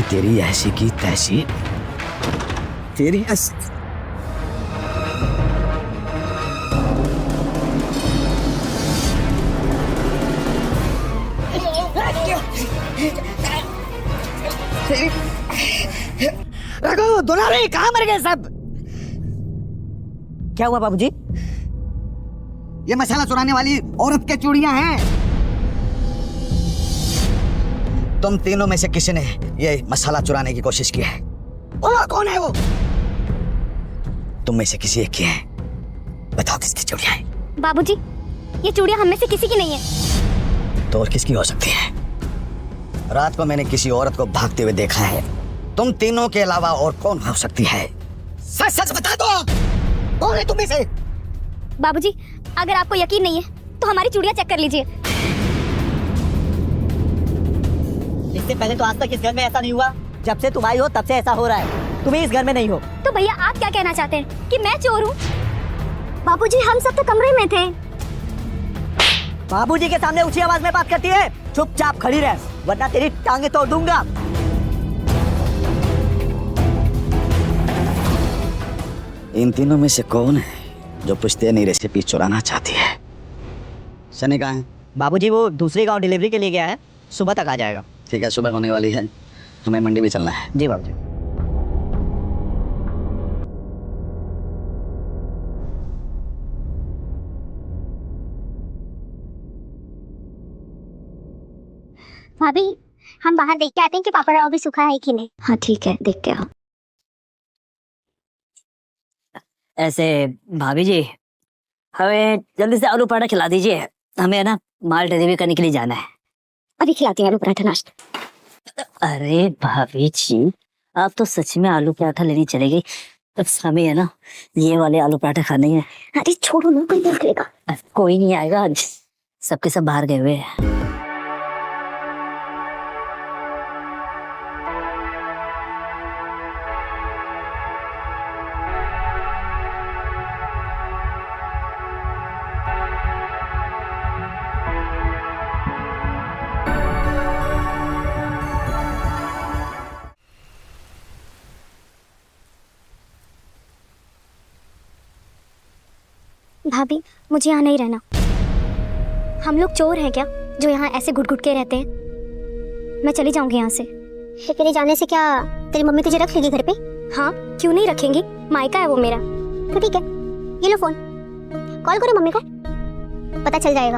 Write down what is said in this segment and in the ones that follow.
तेरी ऐसी की तैसी, तेरी ऐसी। रघु, दुलारी, कहाँ मर गए सब? क्या हुआ बाबूजी? ये मसाला चुराने वाली औरत के चूड़ियां हैं। तुम तीनों में से किसी ने ये मसाला चुराने की कोशिश की है? बोलो कौन है वो? तुम में से किसी एक की है। बताओ किसकी चूड़ियां हैं? बाबूजी, ये चूड़ियां हम में से किसी की नहीं है। तो और किसकी हो सकती है? रात को मैंने किसी औरत को भागते हुए देखा है। तुम तीनों के अलावा और कौन हो सकती है? सच सच बता दो, कौन है तुम में से? बाबूजी, अगर आपको यकीन नहीं है तो हमारी चूड़ियां चेक कर लीजिए। इससे पहले तो आज तक इस घर में ऐसा नहीं हुआ। जब से तुम आई हो तब से ऐसा हो रहा है। तुम इस घर में नहीं हो। तो भैया आप क्या कहना चाहते हैं कि मैं चोर हूँ? बाबूजी, हम सब तो कमरे में थे। बाबूजी के सामने ऊंची आवाज में बात करती है? चुपचाप खड़ी रह, वरना तेरी टांगे तोड़ दूंगा। इन तीनों में से कौन है जो पुश्तैनी रेसिपी चुराना चाहती है? सनी कहाँ है? बाबूजी वो दूसरे गांव डिलीवरी के लिए गया है, सुबह तक आ जाएगा। ठीक है, सुबह होने वाली है, हमें मंडी भी चलना है। जी बाबूजी। भाभी, हम बाहर देख के आते हैं कि पापड़ अभी सूखा है कि नहीं। हाँ ठीक है, देख के आओ। ऐसे भाभी जी, हमें जल्दी से आलू पराठा खिला दीजिए। हमें ना माल डिलीवरी करने के लिए जाना है। अभी खिलाती हूँ आलू पराठा नाश्ता। अरे भाभी जी, आप तो सच में आलू पराठा लेने चले गई। बस हमें है ना ये वाले आलू पराठा खाने हैं। अरे छोड़ो ना, कोई देख लेगा। कोई नहीं आएगा आज, सबके सब बाहर गए हुए हैं। भाभी, मुझे यहाँ नहीं रहना। हम लोग चोर हैं क्या जो यहाँ ऐसे घुट घुट के रहते हैं? मैं चली जाऊंगी यहाँ से। तो तेरे जाने से क्या तेरी मम्मी तुझे रख लेगी घर पे? हाँ, क्यों नहीं रखेंगी? मायका है वो मेरा। तो ठीक है, ये लो फोन, कॉल करो मम्मी को, पता चल जाएगा।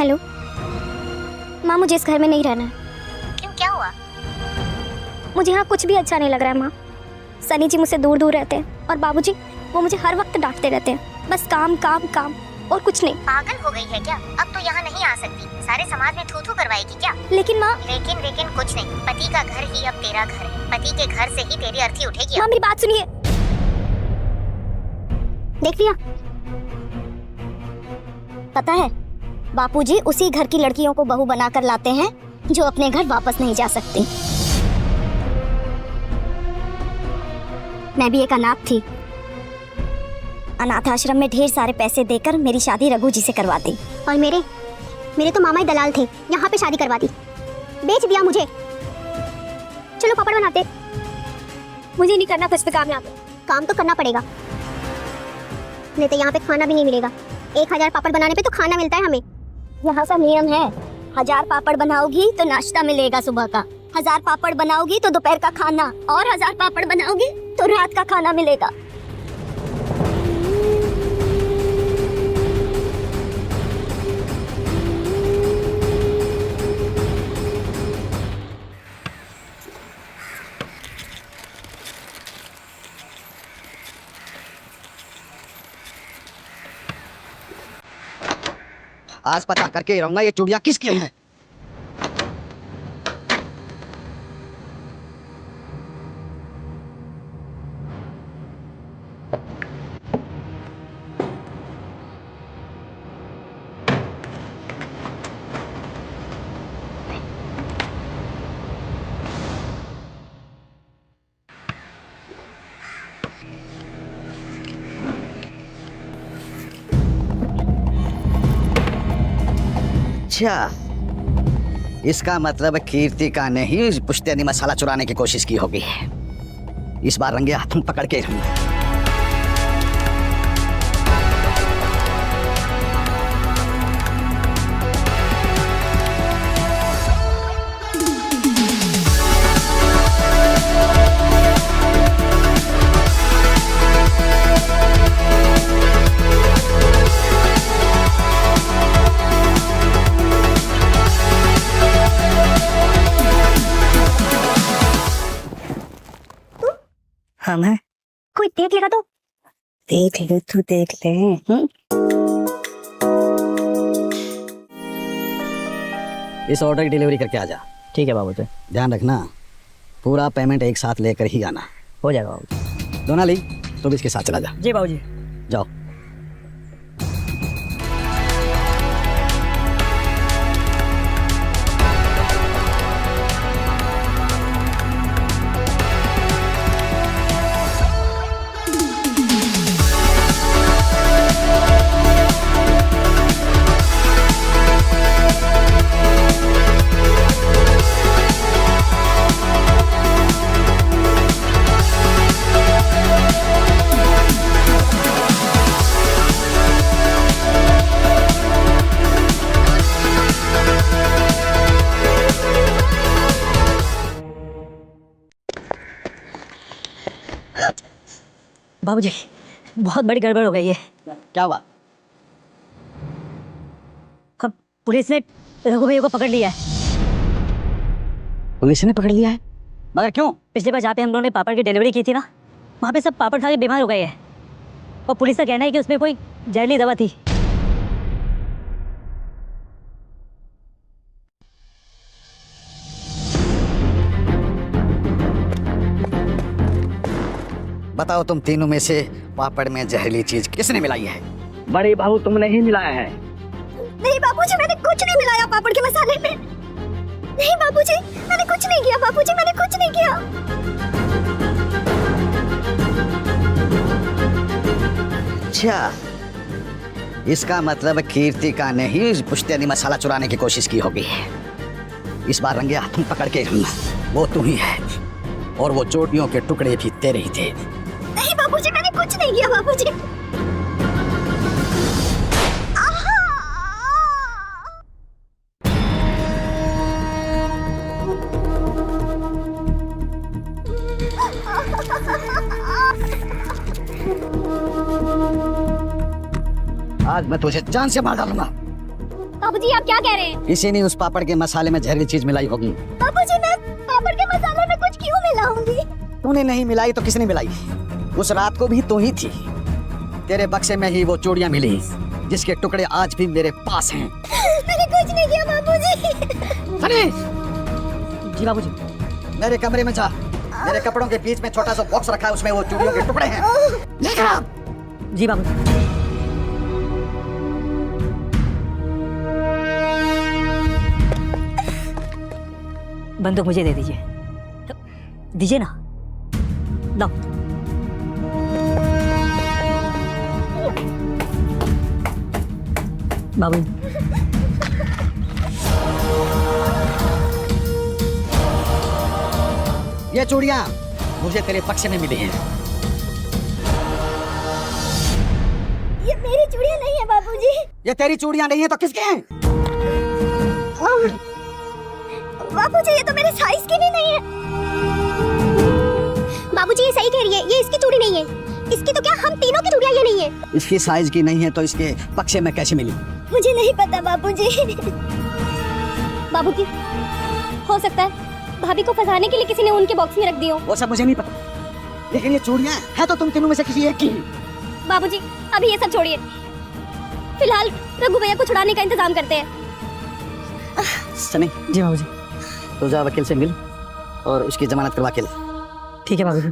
हेलो माँ, मुझे इस घर में नहीं रहना है। क्यों, क्या हुआ? मुझे यहाँ कुछ भी अच्छा नहीं लग रहा है माँ। सनी जी मुझसे दूर दूर रहते हैं और बाबूजी वो मुझे हर वक्त डांटते रहते हैं। बस काम काम काम और कुछ नहीं। पागल हो गई है क्या? अब तो यहाँ नहीं आ सकती, सारे समाज में थू थू करवाएगी क्या? लेकिन माँ, लेकिन कुछ नहीं, पति का घर ही अब तेरा घर है। पति के घर से ही तेरी अर्थी उठेगी। माँ मेरी बात सुनिए। देख लिया, पता है बापूजी उसी घर की लड़कियों को बहू बनाकर लाते हैं जो अपने घर वापस नहीं जा सकती। मैं भी एक अनाथ थी। अनाथ आश्रम में ढेर सारे पैसे देकर मेरी शादी रघु जी से करवा दी। और मेरे तो मामा ही दलाल थे, यहाँ पे शादी करवा दी, बेच दिया मुझे। चलो पापड़ बनाते। मुझे नहीं करना कुछ भी काम यहाँ पे। काम तो करना पड़ेगा, नहीं तो यहाँ पे खाना भी नहीं मिलेगा। 1000 पापड़ बनाने पे तो खाना मिलता है हमें। यहाँ का नियम है, 1000 पापड़ बनाओगी तो नाश्ता मिलेगा सुबह का, 1000 पापड़ बनाओगी तो दोपहर का खाना, और 1000 पापड़ बनाओगी तो रात का खाना मिलेगा। आज पता करके ही रहूंगा ये चूड़ियां किसकी हैं। अच्छा, इसका मतलब कीर्ति का ने ही पुश्तैनी मसाला चुराने की कोशिश की होगी। इस बार रंगे हाथों पकड़ के हम है, कोई देख लेगा तो? देख ले तू, देख ले। इस ऑर्डर की डिलीवरी करके आ जा। ठीक है बाबूजी, ध्यान रखना, पूरा पेमेंट एक साथ लेकर ही आना। हो जाएगा बाबूजी। दोनाली, तू भी इसके साथ चला जा। जी बाबूजी। जाओ। बाबूजी, बहुत बड़ी गड़बड़ हो गई है। क्या हुआ? अब पुलिस ने रघु भैया को पकड़ लिया है। पुलिस ने पकड़ लिया है? मगर क्यों? पिछली बार जहाँ पे हम लोगों ने पापड़ की डिलीवरी की थी ना, वहाँ पे सब पापड़ खा के बीमार हो गए हैं। और पुलिस का कहना है कि उसमें कोई जहरीली दवा थी। बताओ, तुम तीनों में से पापड़ में जहरीली चीज किसने मिलाई है? बड़े बाबू तुमने ही मिलाया है। नहीं बाबूजी, मैंने कुछ नहीं मिलाया पापड़ के मसाले में। नहीं बाबूजी, मैंने कुछ नहीं किया। बाबूजी, मैंने कुछ नहीं किया। अच्छा, इसका मतलब कीर्ति का ने ही पुश्तैनी मसाला चुराने की कोशिश की होगी। इस बार रंगे हाथों पकड़ के वो तू ही है, और वो चोटियों के टुकड़े भी तेरे ही थे। नहीं बाबूजी, मैंने कुछ नहीं किया। बाबूजी, आज मैं तुझे जान से मार डालूंगा। बाबूजी, आप क्या कह रहे हैं? किसी ने उस पापड़ के मसाले में जहरीली चीज मिलाई होगी। बाबूजी, मैं पापड़ के मसाले में कुछ क्यों मिलाऊंगी? तूने नहीं मिलाई तो किसने मिलाई? उस रात को भी तू ही थी। तेरे बक्से में ही वो चूड़ियां मिली जिसके टुकड़े आज भी मेरे पास हैं। मैंने कुछ नहीं किया बाबूजी। सनी, जी बाबूजी। मेरे कमरे में जा। मेरे कपड़ों के बीच में छोटा सा बॉक्स रखा है, उसमें वो चूड़ियों के टुकड़े हैं। लेकर आ। जी बाबूजी। बंदूक मुझे दे दीजिए। दीजिए ना। लो। बाबू, ये चूड़ियां मुझे तेरे बक्से में मिली हैं। ये मेरी चूड़ियां नहीं है बाबूजी। ये तेरी चूड़ियां नहीं है तो किसकी हैं? बाबूजी, ये तो मेरे साइज की भी नहीं है। बाबूजी, ये सही कह रही है, ये इसकी चूड़ी नहीं है। इसकी तो क्या हम तीनों की चूड़ियां ये नहीं है। इसकी साइज की नहीं है तो इसके बक्से में कैसे मिली? मुझे नहीं पता बाबूजी। बाबूजी, हो सकता है भाभी को फंसाने के लिए किसी ने उनके बॉक्स में रख दी हो। वो सब मुझे नहीं पता, लेकिन ये चूड़ियां है तो तुम तीनों में से किसी एक की। बाबूजी, अभी ये सब छोड़िए, फिलहाल रघु भैया को छुड़ाने का इंतजाम करते हैं। सनी, जी बाबूजी। तो जा वकील से मिल और उसकी जमानत करवा के ले। ठीक है बाबूजी।